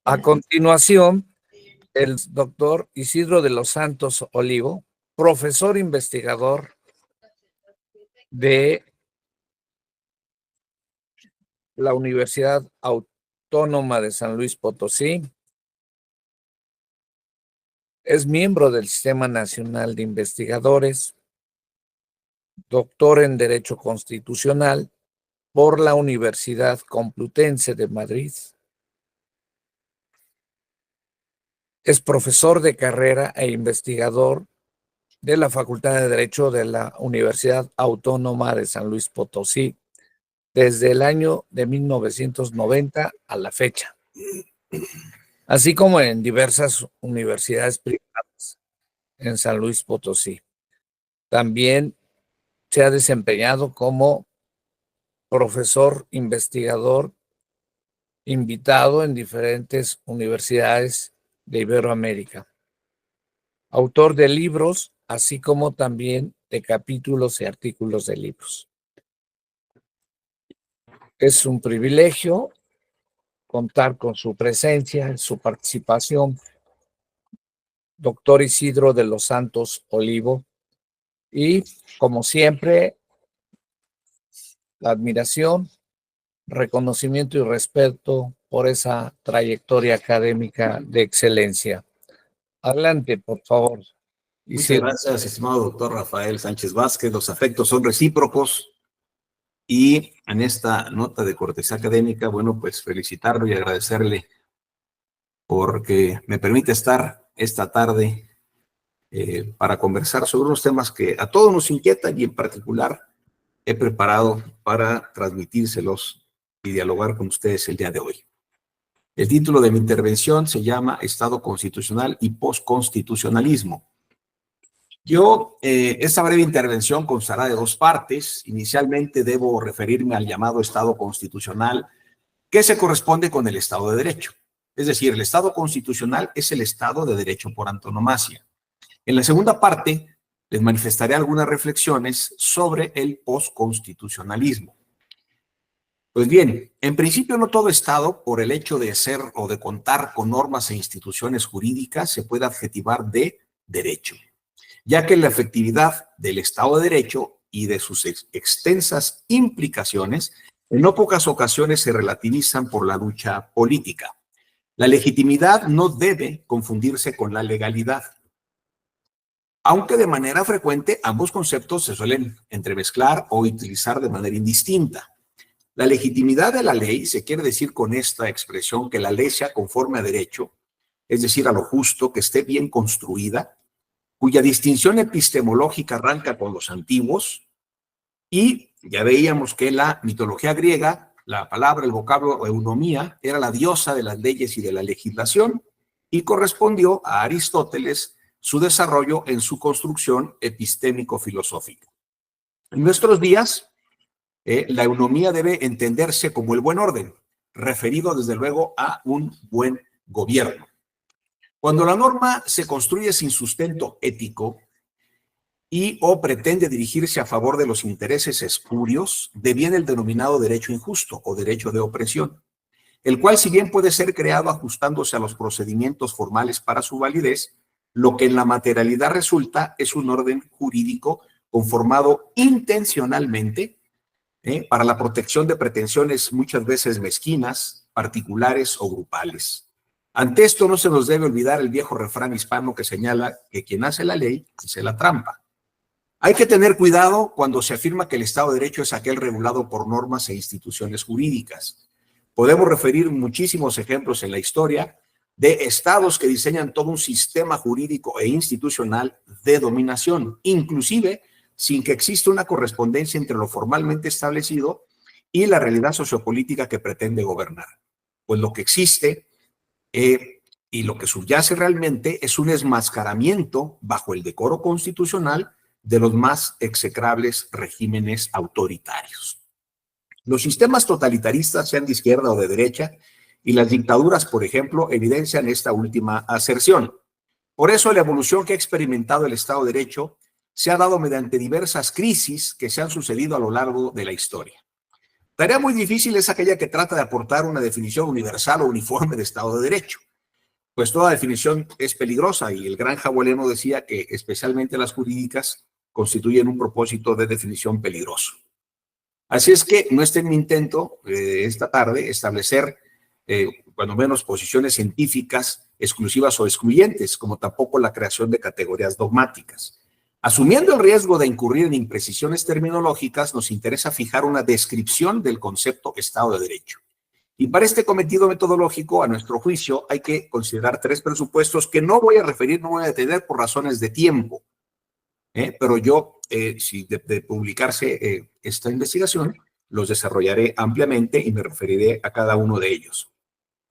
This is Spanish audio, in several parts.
A continuación, el doctor Isidro de los Santos Olivo, profesor investigador de la Universidad Autónoma de San Luis Potosí. Es miembro del Sistema Nacional de Investigadores, doctor en Derecho Constitucional por la Universidad Complutense de Madrid. Es profesor de carrera e investigador de la Facultad de Derecho de la Universidad Autónoma de San Luis Potosí desde el año de 1990 a la fecha, así como en diversas universidades privadas en San Luis Potosí. También se ha desempeñado como profesor investigador invitado en diferentes universidades de Iberoamérica. Autor de libros, así como también de capítulos y artículos de libros. Es un privilegio contar con su presencia, su participación, doctor Isidro de los Santos Olivo, y como siempre, la admiración, reconocimiento y respeto por esa trayectoria académica de excelencia. Adelante, por favor. Muchas gracias, estimado doctor Rafael Sánchez Vázquez. Los afectos son recíprocos y en esta nota de cortesía académica, bueno, pues felicitarlo y agradecerle porque me permite estar esta tarde para conversar sobre unos temas que a todos nos inquietan y en particular he preparado para transmitírselos y dialogar con ustedes el día de hoy. El título de mi intervención se llama Estado Constitucional y Postconstitucionalismo. Esta breve intervención constará de dos partes. Inicialmente debo referirme al llamado Estado Constitucional, que se corresponde con el Estado de Derecho. Es decir, el Estado Constitucional es el Estado de Derecho por antonomasia. En la segunda parte, les manifestaré algunas reflexiones sobre el postconstitucionalismo. Pues bien, en principio no todo Estado, por el hecho de ser o de contar con normas e instituciones jurídicas, se puede adjetivar de derecho, ya que la efectividad del Estado de Derecho y de sus extensas implicaciones en no pocas ocasiones se relativizan por la lucha política. La legitimidad no debe confundirse con la legalidad, aunque de manera frecuente ambos conceptos se suelen entremezclar o utilizar de manera indistinta. La legitimidad de la ley se quiere decir con esta expresión que la ley sea conforme a derecho, es decir, a lo justo, que esté bien construida, cuya distinción epistemológica arranca con los antiguos, y ya veíamos que la mitología griega, la palabra, el vocablo eunomía, era la diosa de las leyes y de la legislación, y correspondió a Aristóteles su desarrollo en su construcción epistémico-filosófica. En nuestros días, la eunomía debe entenderse como el buen orden, referido desde luego a un buen gobierno. Cuando la norma se construye sin sustento ético y o pretende dirigirse a favor de los intereses espurios, deviene el denominado derecho injusto o derecho de opresión, el cual si bien puede ser creado ajustándose a los procedimientos formales para su validez, lo que en la materialidad resulta es un orden jurídico conformado intencionalmente para la protección de pretensiones muchas veces mezquinas, particulares o grupales. Ante esto no se nos debe olvidar el viejo refrán hispano que señala que quien hace la ley hace la trampa. Hay que tener cuidado cuando se afirma que el Estado de Derecho es aquel regulado por normas e instituciones jurídicas. Podemos referir muchísimos ejemplos en la historia de estados que diseñan todo un sistema jurídico e institucional de dominación, inclusive sin que exista una correspondencia entre lo formalmente establecido y la realidad sociopolítica que pretende gobernar. Pues lo que existe y lo que subyace realmente es un enmascaramiento bajo el decoro constitucional de los más execrables regímenes autoritarios. Los sistemas totalitaristas, sean de izquierda o de derecha, y las dictaduras, por ejemplo, evidencian esta última aserción. Por eso la evolución que ha experimentado el Estado de Derecho se ha dado mediante diversas crisis que se han sucedido a lo largo de la historia. Tarea muy difícil es aquella que trata de aportar una definición universal o uniforme de Estado de Derecho, pues toda definición es peligrosa y el gran Jaboleno decía que especialmente las jurídicas constituyen un propósito de definición peligroso. Así es que no está en mi intento esta tarde establecer cuando menos posiciones científicas exclusivas o excluyentes, como tampoco la creación de categorías dogmáticas. Asumiendo el riesgo de incurrir en imprecisiones terminológicas, nos interesa fijar una descripción del concepto Estado de Derecho. Y para este cometido metodológico, a nuestro juicio, hay que considerar 3 presupuestos que no voy a referir, no voy a detener por razones de tiempo. Pero yo, si de publicarse esta investigación, los desarrollaré ampliamente y me referiré a cada uno de ellos.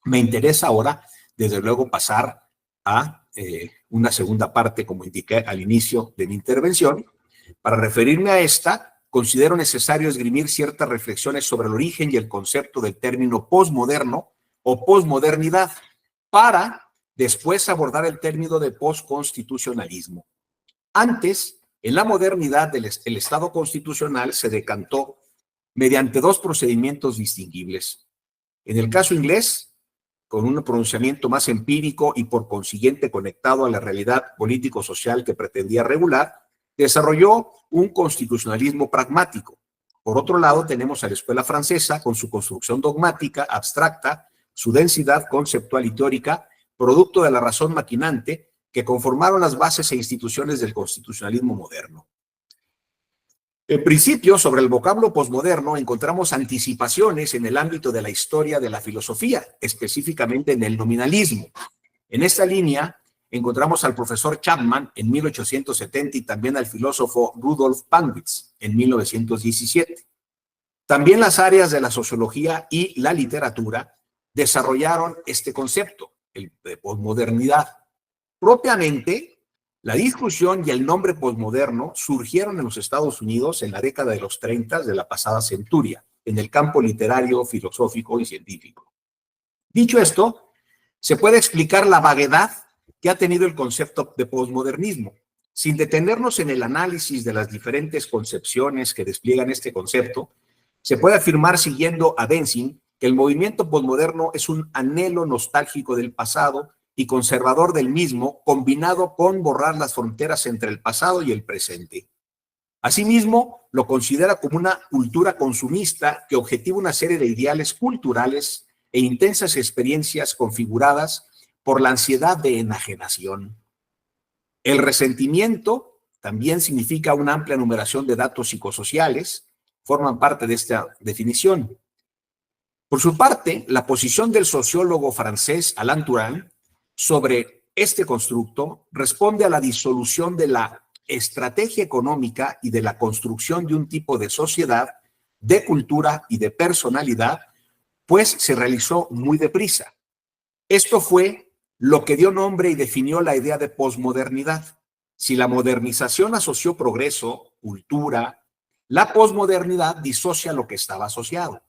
Me interesa ahora, desde luego, pasar a una segunda parte, como indiqué al inicio de mi intervención. Para referirme a esta, considero necesario esgrimir ciertas reflexiones sobre el origen y el concepto del término posmoderno o posmodernidad, para después abordar el término de posconstitucionalismo. Antes, en la modernidad, el Estado constitucional se decantó mediante 2 procedimientos distinguibles. En el caso inglés, con un pronunciamiento más empírico y por consiguiente conectado a la realidad político-social que pretendía regular, desarrolló un constitucionalismo pragmático. Por otro lado, tenemos a la escuela francesa con su construcción dogmática, abstracta, su densidad conceptual y teórica, producto de la razón maquinante, que conformaron las bases e instituciones del constitucionalismo moderno. En principio, sobre el vocablo posmoderno encontramos anticipaciones en el ámbito de la historia de la filosofía, específicamente en el nominalismo. En esta línea encontramos al profesor Chapman en 1870 y también al filósofo Rudolf Panwitz en 1917. También las áreas de la sociología y la literatura desarrollaron este concepto, el de posmodernidad. Propiamente, la discusión y el nombre posmoderno surgieron en los Estados Unidos en la década de los 30 de la pasada centuria, en el campo literario, filosófico y científico. Dicho esto, se puede explicar la vaguedad que ha tenido el concepto de posmodernismo, sin detenernos en el análisis de las diferentes concepciones que despliegan este concepto. Se puede afirmar, siguiendo a Denzin, que el movimiento posmoderno es un anhelo nostálgico del pasado y conservador del mismo, combinado con borrar las fronteras entre el pasado y el presente. Asimismo, lo considera como una cultura consumista que objetiva una serie de ideales culturales e intensas experiencias configuradas por la ansiedad de enajenación. El resentimiento también significa una amplia numeración de datos psicosociales, forman parte de esta definición. Por su parte, la posición del sociólogo francés Alain Touraine sobre este constructo responde a la disolución de la estrategia económica y de la construcción de un tipo de sociedad, de cultura y de personalidad, pues se realizó muy deprisa. Esto fue lo que dio nombre y definió la idea de posmodernidad. Si la modernización asoció progreso, cultura, la posmodernidad disocia lo que estaba asociado.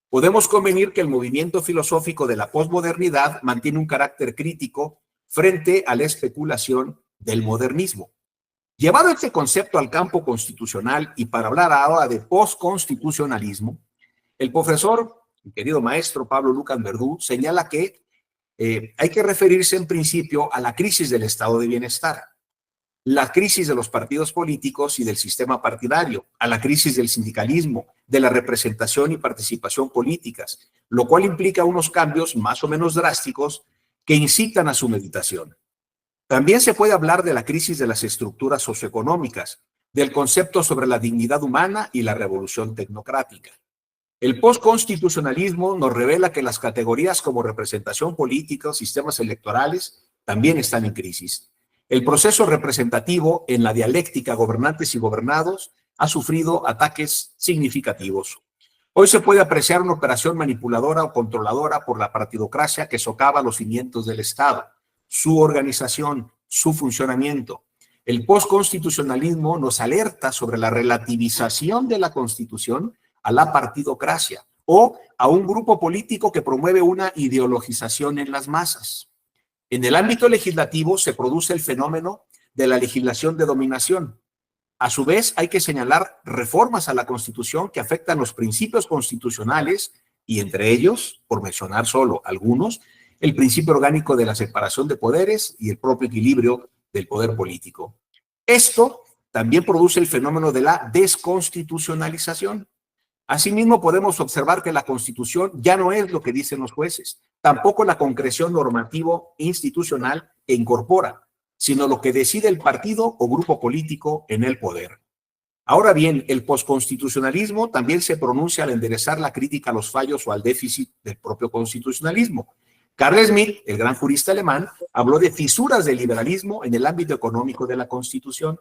Podemos convenir que el movimiento filosófico de la posmodernidad mantiene un carácter crítico frente a la especulación del modernismo. Llevado este concepto al campo constitucional y para hablar ahora de posconstitucionalismo, el profesor, mi querido maestro Pablo Lucas Verdú, señala que hay que referirse en principio a la crisis del estado de bienestar, la crisis de los partidos políticos y del sistema partidario, a la crisis del sindicalismo, de la representación y participación políticas, lo cual implica unos cambios más o menos drásticos que incitan a su meditación. También se puede hablar de la crisis de las estructuras socioeconómicas, del concepto sobre la dignidad humana y la revolución tecnocrática. El postconstitucionalismo nos revela que las categorías como representación política, sistemas electorales, también están en crisis. El proceso representativo en la dialéctica gobernantes y gobernados ha sufrido ataques significativos. Hoy se puede apreciar una operación manipuladora o controladora por la partidocracia que socava los cimientos del Estado, su organización, su funcionamiento. El postconstitucionalismo nos alerta sobre la relativización de la Constitución a la partidocracia o a un grupo político que promueve una ideologización en las masas. En el ámbito legislativo se produce el fenómeno de la legislación de dominación. A su vez, hay que señalar reformas a la Constitución que afectan los principios constitucionales y entre ellos, por mencionar solo algunos, el principio orgánico de la separación de poderes y el propio equilibrio del poder político. Esto también produce el fenómeno de la desconstitucionalización. Asimismo, podemos observar que la Constitución ya no es lo que dicen los jueces, tampoco la concreción normativo institucional que incorpora, sino lo que decide el partido o grupo político en el poder. Ahora bien, el posconstitucionalismo también se pronuncia al enderezar la crítica a los fallos o al déficit del propio constitucionalismo. Carl Schmitt, el gran jurista alemán, habló de fisuras del liberalismo en el ámbito económico de la Constitución.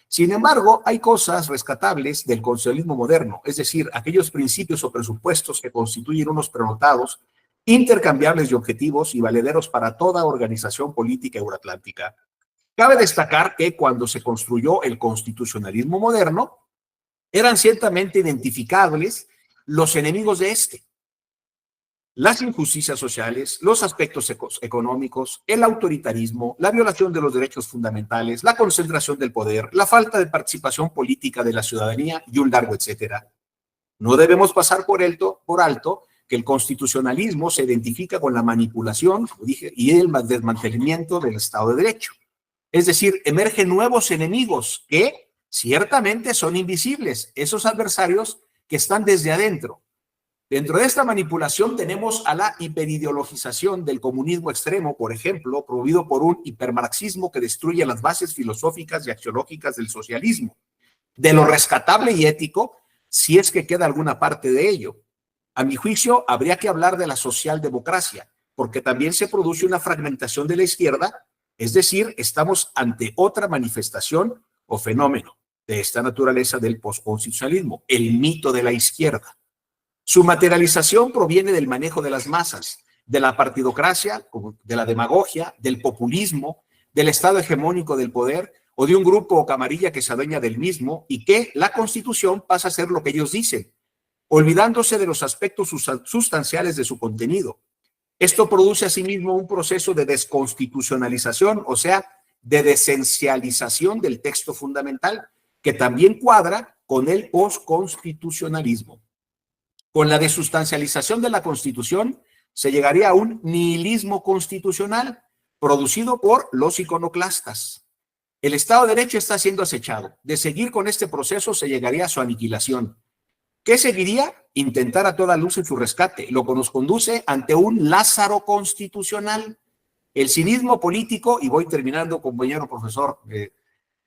Sin embargo, hay cosas rescatables del constitucionalismo moderno, es decir, aquellos principios o presupuestos que constituyen unos prenotados, intercambiables y objetivos y valederos para toda organización política euroatlántica. Cabe destacar que cuando se construyó el constitucionalismo moderno, eran ciertamente identificables los enemigos de este. Las injusticias sociales, los aspectos económicos, el autoritarismo, la violación de los derechos fundamentales, la concentración del poder, la falta de participación política de la ciudadanía y un largo etcétera. No debemos pasar por alto que el constitucionalismo se identifica con la manipulación, como dije, y el desmantelamiento del Estado de Derecho. Es decir, emergen nuevos enemigos que ciertamente son invisibles, esos adversarios que están desde adentro. Dentro de esta manipulación tenemos a la hiperideologización del comunismo extremo, por ejemplo, promovido por un hipermarxismo que destruye las bases filosóficas y axiológicas del socialismo, de lo rescatable y ético, si es que queda alguna parte de ello. A mi juicio, habría que hablar de la socialdemocracia, porque también se produce una fragmentación de la izquierda, es decir, estamos ante otra manifestación o fenómeno de esta naturaleza del posconstitucionalismo, el mito de la izquierda. Su materialización proviene del manejo de las masas, de la partidocracia, de la demagogia, del populismo, del estado hegemónico del poder o de un grupo o camarilla que se adueña del mismo y que la Constitución pasa a ser lo que ellos dicen, olvidándose de los aspectos sustanciales de su contenido. Esto produce asimismo un proceso de desconstitucionalización, o sea, de desesencialización del texto fundamental, que también cuadra con el posconstitucionalismo. Con la desustancialización de la Constitución se llegaría a un nihilismo constitucional producido por los iconoclastas. El Estado de Derecho está siendo acechado. De seguir con este proceso se llegaría a su aniquilación. ¿Qué seguiría? Intentar a toda luz en su rescate, lo que nos conduce ante un Lázaro constitucional. El cinismo político, y voy terminando, compañero profesor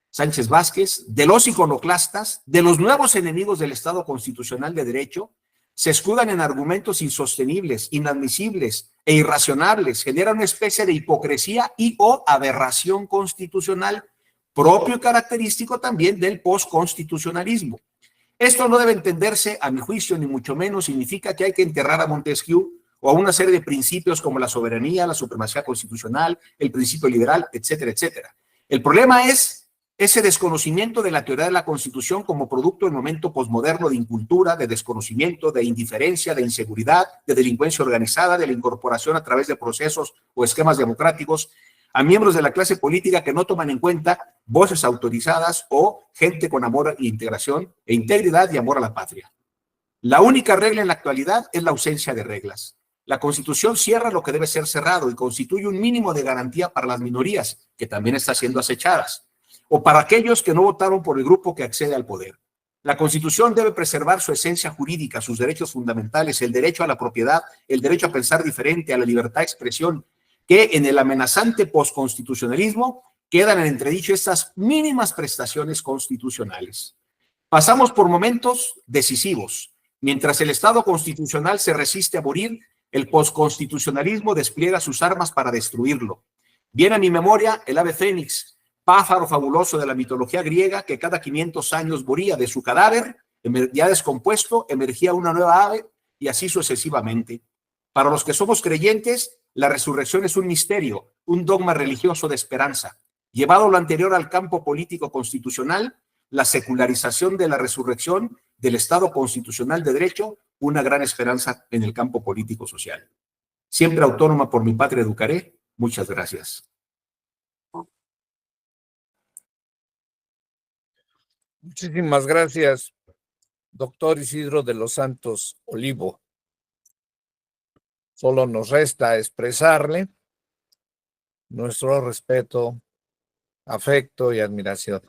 Sánchez Vázquez, de los iconoclastas, de los nuevos enemigos del Estado constitucional de derecho, se escudan en argumentos insostenibles, inadmisibles e irracionables, genera una especie de hipocresía y o aberración constitucional, propio y característico también del postconstitucionalismo. Esto no debe entenderse, a mi juicio, ni mucho menos significa que hay que enterrar a Montesquieu o a una serie de principios como la soberanía, la supremacía constitucional, el principio liberal, etcétera, etcétera. El problema es ese desconocimiento de la teoría de la Constitución como producto del momento posmoderno de incultura, de desconocimiento, de indiferencia, de inseguridad, de delincuencia organizada, de la incorporación a través de procesos o esquemas democráticos a miembros de la clase política que no toman en cuenta voces autorizadas o gente con amor e integración e integridad y amor a la patria. La única regla en la actualidad es la ausencia de reglas. La Constitución cierra lo que debe ser cerrado y constituye un mínimo de garantía para las minorías, que también están siendo acechadas, o para aquellos que no votaron por el grupo que accede al poder. La Constitución debe preservar su esencia jurídica, sus derechos fundamentales, el derecho a la propiedad, el derecho a pensar diferente, a la libertad de expresión, que en el amenazante postconstitucionalismo quedan en entredicho estas mínimas prestaciones constitucionales. Pasamos por momentos decisivos. Mientras el Estado constitucional se resiste a morir, el postconstitucionalismo despliega sus armas para destruirlo. Viene a mi memoria el ave fénix, pájaro fabuloso de la mitología griega que cada 500 años moría de su cadáver, ya descompuesto, emergía una nueva ave y así sucesivamente. Para los que somos creyentes, la resurrección es un misterio, un dogma religioso de esperanza. Llevado lo anterior al campo político constitucional, la secularización de la resurrección del Estado constitucional de derecho, una gran esperanza en el campo político social. Siempre autónoma por mi patria educaré. Muchas gracias. Muchísimas gracias, doctor Isidro de los Santos Olivo. Solo nos resta expresarle nuestro respeto, afecto y admiración.